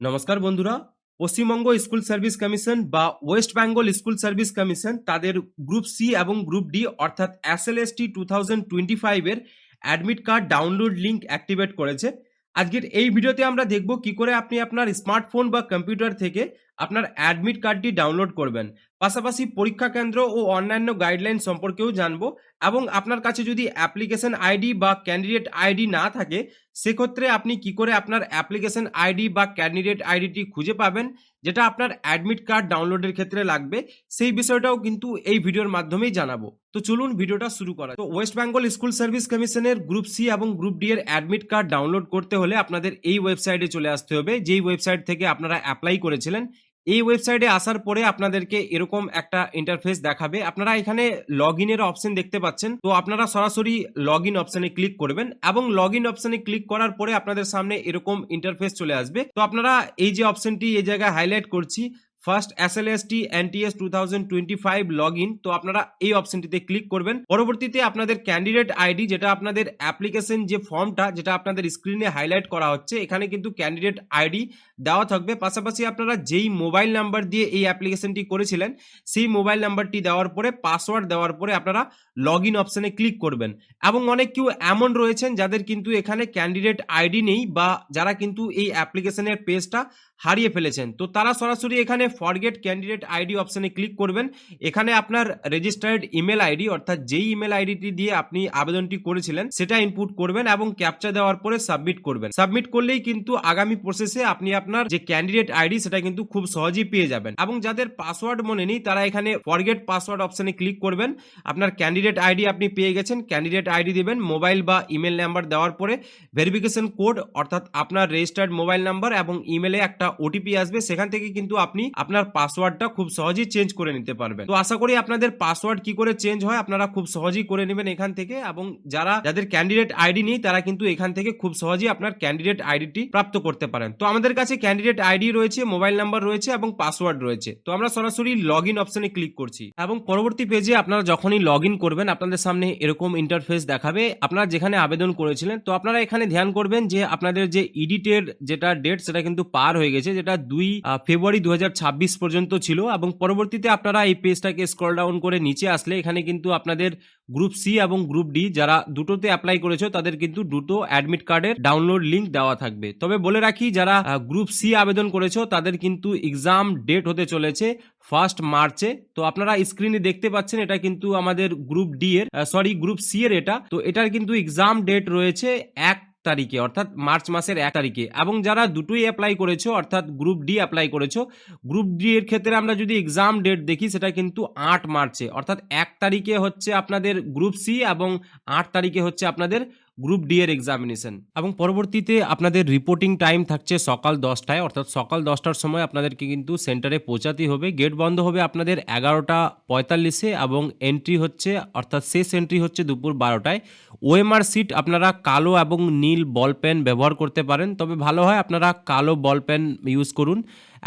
নমস্কার বন্ধুরা। Paschimbanga school service commission বা West Bengal school service commission তাদের গ্রুপ সি এবং গ্রুপ ডি অর্থাৎ SLST 2025 এর admit card download link activate করেছে। আজকের এই ভিডিওতে আমরা দেখব কি করে আপনি আপনার স্মার্টফোন বা কম্পিউটার থেকে আপনার অ্যাডমিট কার্ডটি ডাউনলোড করবেন। পাশাপাশি পরীক্ষা কেন্দ্র ও অন্যান্য গাইডলাইন সম্পর্কেও জানবো এবং আপনার কাছে যদি অ্যাপ্লিকেশন আইডি বা ক্যান্ডিডেট আইডি না থাকে সেক্ষেত্রে আপনি কি করে আপনার অ্যাপ্লিকেশন আইডি বা ক্যান্ডিডেট আইডিটি খুঁজে পাবেন যেটা আপনার অ্যাডমিট কার্ড ডাউনলোডের ক্ষেত্রে লাগবে, সেই বিষয়টাও কিন্তু এই ভিডিওর মাধ্যমেই জানাবো। তো চলুন ভিডিওটা শুরু করা। তো ওয়েস্ট বেঙ্গল স্কুল সার্ভিস কমিশনের গ্রুপ সি এবং গ্রুপ ডি এর অ্যাডমিট কার্ড ডাউনলোড করতে হলে আপনাদের এই ওয়েবসাইটে চলে আসতে হবে, যেই ওয়েবসাইট থেকে আপনারা অ্যাপ্লাই করেছিলেন। এই ওয়েবসাইটে আসার পরে আপনাদেরকে এরকম একটা ইন্টারফেস দেখাবে। আপনারা এখানে লগ ইনের অপশন দেখতে পাচ্ছেন, তো আপনারা সরাসরি লগ ইন অপশনে ক্লিক করবেন এবং লগ ইন অপশনে ক্লিক করার পরে আপনাদের সামনে এরকম ইন্টারফেস চলে আসবে। তো আপনারা এই যে অপশনটি এই জায়গায় হাইলাইট করছি, first SLST NTS 2025 log in, তো আপনারা এই অপশনটিতে ক্লিক করবেন। পরবর্তীতে আপনাদের ক্যান্ডিডেট আইডি, যেটা আপনাদের অ্যাপ্লিকেশন যে ফর্মটা যেটা আপনাদের স্ক্রিনে হাইলাইট করা হচ্ছে, এখানে কিন্তু ক্যান্ডিডেট আইডি দেওয়া থাকবে। পাশাপাশি আপনারা যেই মোবাইল নাম্বার দিয়ে এই অ্যাপ্লিকেশনটি করেছিলেন সেই মোবাইল নাম্বারটি দেওয়ার পরে পাসওয়ার্ড দেওয়ার পরে আপনারা লগ ইন অপশনে ক্লিক করবেন। এবং অনেক কেউ এমন রয়েছেন যাদের কিন্তু এখানে ক্যান্ডিডেট আইডি নেই বা যারা কিন্তু এই অ্যাপ্লিকেশনের পেজটা হারিয়ে ফেলেছেন, তো তারা সরাসরি এখানে ফরগেট ক্যান্ডিডেট আইডি অপশনে ক্লিক করবেন। এখানে আপনার রেজিস্টার্ড ইমেল আইডি অর্থাৎ যেই ইমেল আইডিটি দিয়ে আপনি আবেদনটি করেছিলেন সেটা ইনপুট করবেন এবং ক্যাপচা দেওয়ার পরে সাবমিট করবেন। সাবমিট করলেই কিন্তু আগামী প্রসেসে আপনি আপনার যে ক্যান্ডিডেট আইডি সেটা কিন্তু খুব সহজেই পেয়ে যাবেন। এবং যাদের পাসওয়ার্ড মনে নেই তারা এখানে ফরগেট পাসওয়ার্ড অপশনে ক্লিক করবেন। আপনার ক্যান্ডিডেট আইডি আপনি পেয়ে গেছেন, ক্যান্ডিডেট আইডি দিবেন, মোবাইল বা ইমেল নাম্বার দেওয়ার পরে ভেরিফিকেশন কোড অর্থাৎ আপনার রেজিস্টার্ড মোবাইল নাম্বার এবং ইমেলে একটা ওটিপি আসবে, সেখান থেকে কিন্তু আপনি আপনার পাসওয়ার্ডটা খুব সহজেই চেঞ্জ করে নিতে পারবেন। তো আশা করি আপনাদের পাসওয়ার্ড কি করে চেঞ্জ হয় আপনারা খুব সহজেই করে নেবেন এখান থেকে। এবং যাদের ক্যান্ডিডেট আইডি নেই তারা কিন্তু এখান থেকে খুব সহজেই আপনার ক্যান্ডিডেট আইডিটি প্রাপ্ত করতে পারেন। তো আমাদের কাছে ক্যান্ডিডেট আইডি রয়েছে, মোবাইল নাম্বার রয়েছে এবং পাসওয়ার্ড রয়েছে। তো আমরা সরাসরি লগ ইন অপশনে ক্লিক করছি এবং পরবর্তী পেজে আপনারা যখনই লগ ইন করবেন আপনাদের সামনে এরকম ইন্টারফেস দেখাবে আপনারা যেখানে আবেদন করেছিলেন। তো আপনারা এখানে ধ্যান করবেন যে আপনাদের যে ইডিটের যেটা ডেট সেটা কিন্তু পার হয়ে গেছে, যেটা 2 ফেব্রুয়ারি 2026 পর্যন্ত ছিল। এবং পরবর্তীতে আপনারা এই পেজটাকে স্ক্রল ডাউন করে নিচে আসলে এখানে কিন্তু আপনাদের গ্রুপ সি এবং গ্রুপ ডি যারা দুটোতে অ্যাপ্লাই করেছো তাদের কিন্তু দুটো অ্যাডমিট কার্ডের ডাউনলোড লিংক দেওয়া থাকবে। তবে বলে রাখি যারা গ্রুপ সি আবেদন করেছো তাদের কিন্তু এক্সাম ডেট হতে চলেছে 1 মার্চে। তো আপনারা স্ক্রিনে দেখতে পাচ্ছেন এটা কিন্তু আমাদের গ্রুপ ডি এর গ্রুপ সি এর এটা, তো এটার কিন্তু এক্সাম ডেট রয়েছে 1 তারিখে অর্থাৎ মার্চ মাসের 1 তারিখে। এবং যারা দুটোই অ্যাপ্লাই করেছো অর্থাৎ গ্রুপ ডি অ্যাপ্লাই করেছো, গ্রুপ ডি এর ক্ষেত্রে আমরা যদি এক্সাম ডেট দেখি সেটা কিন্তু 8 মার্চে, অর্থাৎ 1 তারিখে হচ্ছে আপনাদের গ্রুপ সি এবং 8 তারিখে হচ্ছে আপনাদের গ্রুপ ডি এর এক্সামিনেশন। এবং পরবর্তীতে আপনাদের রিপোর্টিং টাইম থাকছে সকাল 10টায়, অর্থাৎ সকাল 10টার সময় আপনাদেরকে কিন্তু সেন্টারে পৌঁছাতে হবে। গেট বন্ধ হবে আপনাদের 11টা 45-এ এবং এন্ট্রি হচ্ছে অর্থাৎ শেষ এন্ট্রি হচ্ছে দুপুর 12টায়। ওএমআর সিট আপনারা কালো এবং নীল বল পেন ব্যবহার করতে পারেন, তবে ভালো হয় আপনারা কালো বল পেন ইউজ করুন।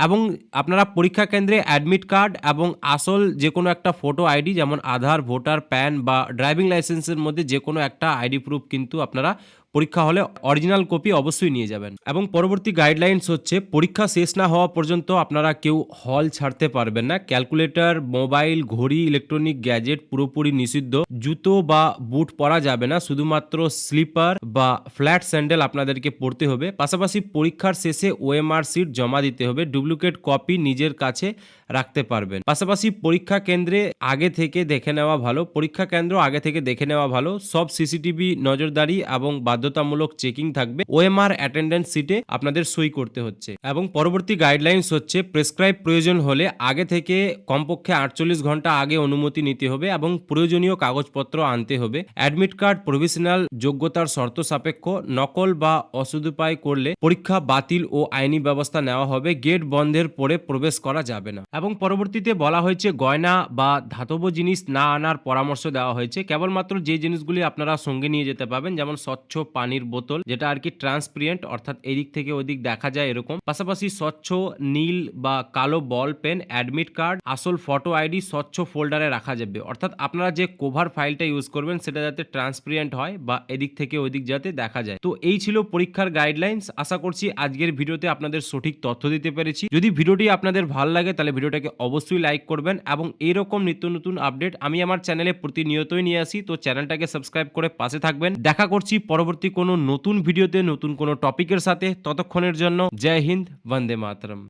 এবং আপনারা পরীক্ষা কেন্দ্রে অ্যাডমিট কার্ড এবং আসল যে কোনো একটা ফটো আইডি যেমন আধার, ভোটার, প্যান বা ড্রাইভিং লাইসেন্সের মধ্যে যে কোনো একটা আইডি প্রুফ কিন্তু আপনারা পরীক্ষা হলে অরিজিনাল কপি অবশ্যই নিয়ে যাবেন। এবং পরবর্তী গাইডলাইন্স হচ্ছে পরীক্ষা শেষ না হওয়া পর্যন্ত আপনারা কেউ হল ছাড়তে পারবেন না। ক্যালকুলেটর, মোবাইল, ঘড়ি, ইলেকট্রনিক গ্যাজেট পুরোপুরি নিষিদ্ধ। জুতো বা বুট পরা যাবে না, শুধুমাত্র স্লিপার বা ফ্ল্যাট স্যান্ডেল আপনাদেরকে পরতে হবে। পাশাপাশি পরীক্ষার শেষে ওএমআর সিট জমা দিতে হবে, ডুপ্লিকেট কপি নিজের কাছে রাখতে পারবেন। পাশাপাশি পরীক্ষা কেন্দ্রে আগে থেকে দেখে নেওয়া ভালো, পরীক্ষা কেন্দ্র আগে থেকে দেখে নেওয়া ভালো। সব সিসিটিভি নজরদারি এবং বাধ্যতামূলক চেকিং থাকবে। ওএমআর অ্যাটেন্ডেন্স সিটে আপনাদের সই করতে হচ্ছে। এবং পরবর্তী গাইডলাইন্স হচ্ছে প্রেসক্রাইব প্রয়োজন হলে আগে থেকে কমপক্ষে 48 ঘন্টা আগে অনুমতি নিতে হবে এবং প্রয়োজনীয় কাগজপত্র আনতে হবে। অ্যাডমিট কার্ড প্রভিশনাল যোগ্যতার শর্ত সাপেক্ষ, নকল বা অসদুপায় করলে পরীক্ষা বাতিল ও আইনি ব্যবস্থা নেওয়া হবে। গেট বন্ধের পরে প্রবেশ করা যাবে না। এবং পরবর্তীতে বলা হয়েছে গয়না বা ধাতব জিনিস না আনার পরামর্শ দেওয়া হয়েছে। কেবলমাত্র যে জিনিসগুলি আপনারা সঙ্গে নিয়ে যেতে পারবেন যেমন স্বচ্ছ পানির বোতল, যেটা আর কি ট্রান্সপারেন্ট, অর্থাৎ এদিক থেকে ওদিক দেখা যায় এরকম। পাশাপাশি স্বচ্ছ নীল বা কালো বল পেন, অ্যাডমিট কার্ড, আসল ফটো আইডি স্বচ্ছ ফোল্ডারে রাখা যাবে। অর্থাৎ আপনারা যে কভার ফাইলটা ইউজ করবেন সেটা যাতে ট্রান্সপারেন্ট হয় বা এদিক থেকে ওদিক যাতে দেখা যায়। তো এই ছিল পরীক্ষার গাইডলাইন্স। আশা করছি আজকের ভিডিওতে আপনাদের সঠিক তথ্য দিতে পেরেছি। যদি ভিডিওটি আপনাদের ভালো লাগে তাহলে ভিডিওটাকে অবশ্যই লাইক করবেন, এবং এইরকম নিত্য নতুন আপডেট আমি আমার চ্যানেলে প্রতিনিয়তই নিয়ে আসি। তো চ্যানেলটাকে সাবস্ক্রাইব করে পাশে থাকবেন। দেখা করছি পরবর্তী কোনো নতুন ভিডিওতে নতুন কোনো টপিকের সাথে। ততক্ষণের জন্য জয় হিন্দ, বন্দে মাতরম।